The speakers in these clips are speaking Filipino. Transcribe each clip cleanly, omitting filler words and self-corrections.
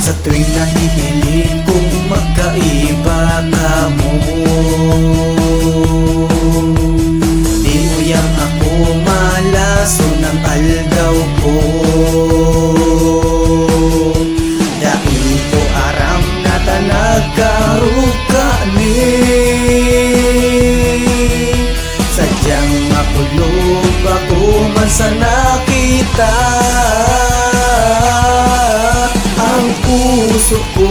Sa tuwing nahihiling kong magkaiba ka mo, di uyang ako malaso ng aldaw ko. Dahil ko aram na tanagkaruka ni, sadyang makulog ako man sa nakita. Ang puso ko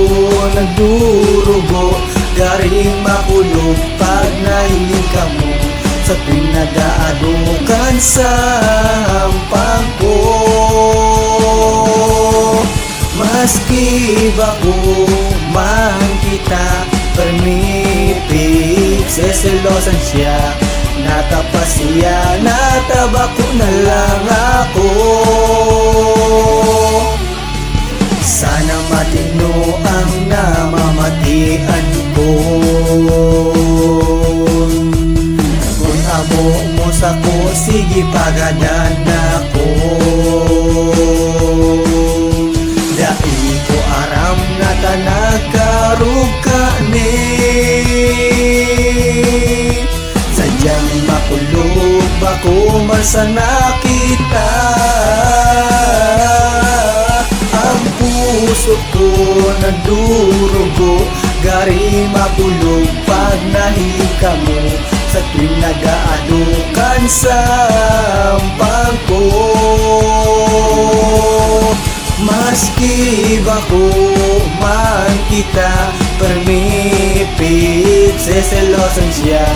nagdurugo, garing makulog pag nahiling ka mo. Sa tuwing nag-aadukan sa hampang ko, maski ba ko man kita permipig, seselosan siya, natapas siya, nataba ko na lang ako. Sana matino ang namamatian ko, kung amo mo sa ko, sige pagadan ako. Dahil ko aram na tanagkaruka ni, sadyang makulog ako man sa nakita. Ang puso ko nagdurugo, gari mapulog pag nahiling ka mo. Sa tuwing nag-aadukan sa hampang ko, maski ba ko man kita permipit, seselosan siya,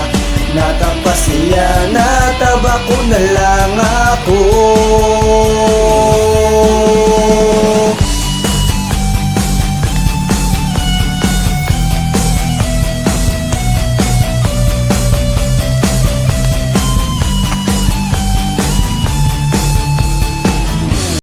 natapas siya, nataba ko na lang ako.